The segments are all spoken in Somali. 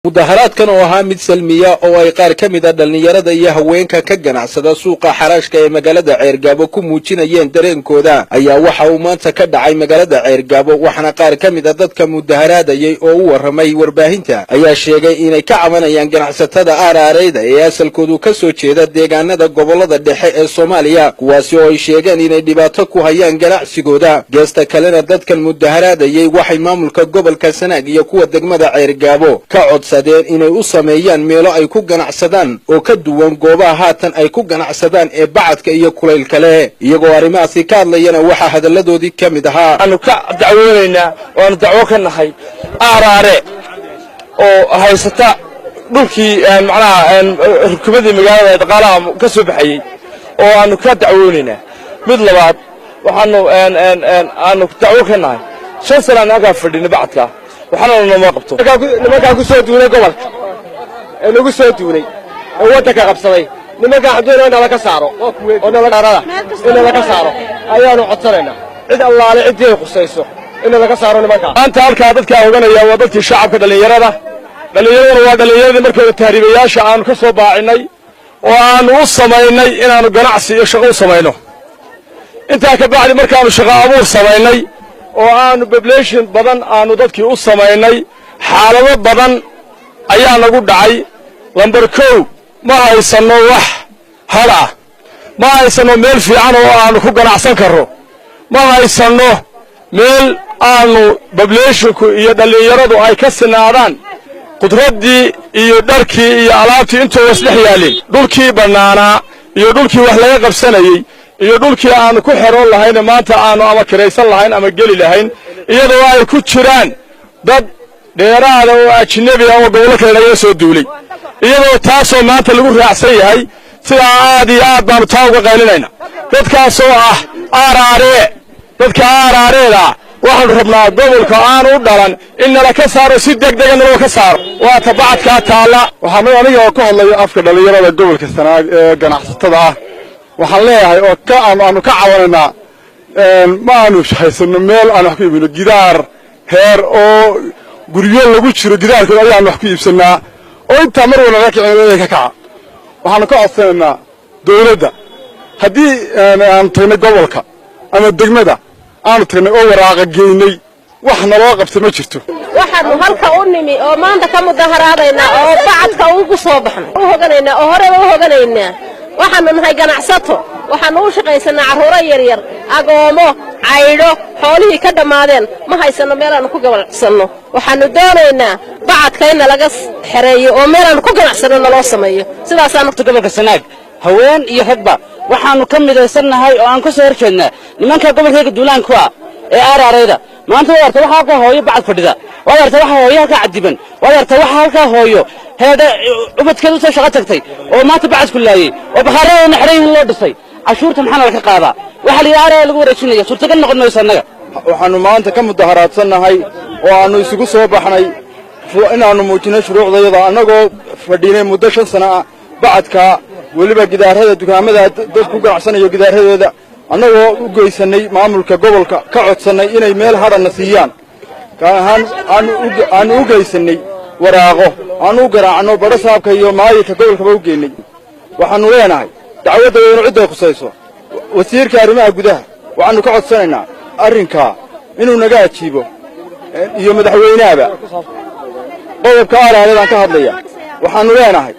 mudaharaadkan oo ahaa mid salmiya oo ay qaar ka mid ah dhalinyarada iyo haweenka ka ganacsada suuqa xaraashka ee magaalada Ceergaabo ku muujinayeen dareenkooda ayaa waxa uu maanta ka dhacay magaalada Ceergaabo waxana qaar ka mid ah dadka mudaharaadayay oo u waramay warbaahinta ayaa sheegay inay ka cabanayaan ganacsatada aaraareeda ee asalkoodu ka soo jeeda deegaanada gobolada dhexe ee Soomaaliya kuwaasi oo ay sheegeen inay dhibaato ku hayaan ganacsigooda geesta kalena dadkan mudaharaadayay waxay maamulka gobolka Sanaag iyo kuwa degmada Ceergaabo ka inay u sameeyaan meelo ay ku ganacsadaan oo ka duwan goobaha haatan ay ku ganacsadaan ee bacadka iyo kulaylka leh iyagoo arrimahaasi ka hadlayana waxa hadaladoodii ka mid ahaa aanu ka dacwoonaynaa oo dacwo ka nahay aaraare oo haysata dhulkii macnaha xukuumadda magaalada dhaqaalaha ka soo baxayay oo aanu ka dacwoonaynaa mid labaad waxaanu dacwo ka nahay 5 sano anaga fadhina bacadka waxaana ma qabto nimanka ku soo duulay gobolka ee lagu soo duulay oo wadanka qabsaday nimanka xadoona inala ka saaro oo nala dharada inala ka saaro ayaanu codsanayna cid allaale cidii qusayso inala ka saaro nimanka anta halka dadka oganaya waa dadkii shacabka dhalinyarada waa dhalinyarada markii taariibayaasha aanu ka soo baacinay oo aanu u sameeynay inaanu ganacsi iyo shaqo u sameeyno inta ka bacdi markaanu shaqo abuur sameeynay oo aanu population badan aanu dadkii u sameeynay xaalado badan ayaa nagu dhacay lambar 2 ma haysano wax hala ma haysano meel fiican oo aanu ku ganacsan karo ma haysano meel aanu populationku iyo dhalinyaradu ay ka sinaadaan qudradii iyo dharkii iyo alaabtii inta wasdhex yaalin dhulkii banaana iyo dhulkii wax laga qabsanayay iyo dhulkii aanu ku xeroon lahayn maanta aanu ama kireysan lahayn ama geli lahayn iyadoo ay ku jiraan dad dheeraada oo ajnabi ah oo gobolka kale laga soo duulay iyadoo taasoo maanta lagu raacsan yahay sida aad iyo aad baan taa uga qaylinayna dadkaas oo ah dadka aaraareeda waxaan rabnaa gobolka aan u dhalan in la ka saaro si degdeg ah loo ka saaro waa tabacadka taala waxaan aniga oo ka hadlayo afka dhalinyarada gobolka Sanaag ee ganacsatada ah waxaan leeyahay oo aanu ka caawinaa ma aanu haysano meel aan wax ku iibino gidaar heer oo guriyo lagu jiro gidaarka ayaan wax ku iibsanaa oo inta mar walba ka kicin ka kaca waxaan ka codsanaa dawladda hadii aan tagnay gobolka ama degmada aanu tagnay oo waraaqa geynay wax naloo qabto ma jirto waxaanu halka u nimi oo maanta ka mudaharaadayna oo bacadka ugu soo baxnay oo hoganayna oo hore u hoganayna waxaanu nahay ganacsato waxaanu u shaqaysanaa caruuro yaryar agoomo caydho xoolihii ka dhamaadeen ma haysano meel aan ku ganacsano waxaanu doonaynaa bacadka in laga xereeyo oo meel aan ku ganacsano naloo sameeyo sidaas aan gobolka Sanaag haween iyo ragba waxaanu ka midaysanahay oo aan ka soo horjeednaa nimanka gobolka duulaanka ah ee aaraareeda maanta warta waxa ka hooyo bacad fadhida warta waxa hooyo ka cadiban warta waxa halka hooyo heeda ubadkeedu soo shaqo tagtay oo maanta bacad ku laayay oo bakhaarada xireen loo dhisay cashuurta maxaa la ka qaadaa waxa la yiraahdaa lagu wareejinayo suurtagal noqon mayso anaga waxaanu maanta ka mudaharaadsannahay oo aanu isugu soo baxnay inaanu muujino shuruucdayada anagoo fadhiinay muddo 5 sano ah bacadka waliba gidaarada dukaamada dad ku ganacsanayo gidaaradooda anagoo u geysanay maamulka gobolka ka codsanay inay meel hadana siiyaan aan u geysanay waraaqo aan u garaacno baro saabka iyo maayirka gobolka u geynay waxaanu leenahay dacwadda inuu cid ay khusayso wasiirka arrimaha gudaha waxaanu ka codsanaynaa arrinka inuu naga ajiibo iyo madaxweynaha qodobka aaraareedaan ka hadlaya waxaanu leenahay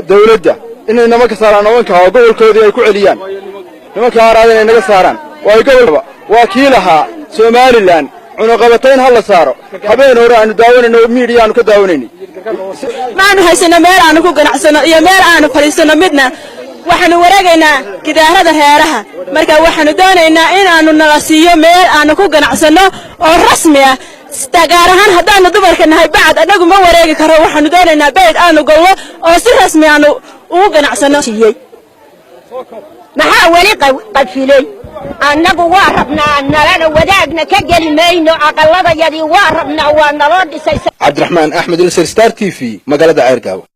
dawladda inay nama ka saaraan nimanka gobolkoodii ay ku celiyaan nimanka aaraareed inay naga saaraan waa gobolka wakiilaha Somaliland cunaqabatayn hal la saaro habeen hore aanu daawanayno media aanu ka daawanayni maanu haysana meel aanu ku ganacsano iyo meel aanu fariisano midna waxaanu wareegaynaa gidaarada heeraha marka waxaanu doonaynaa in aanu nala siiyo meel aanu ku ganacsano oo rasmi ah gaar ahaan haddaanu dumarka nahay bacad anagu ma wareegi karo waxaanu doonaynaa beed aanu galno oo si rasmi aanu ugu ganacsano maxaa wali qafilay annagu waa rabnaa nalana wadaagna ka geli mayno aqalladayadii waa rabnaa waa naloo dhisay Cabdiraxmaan Axmed Star TV magaalada Ceergaabo.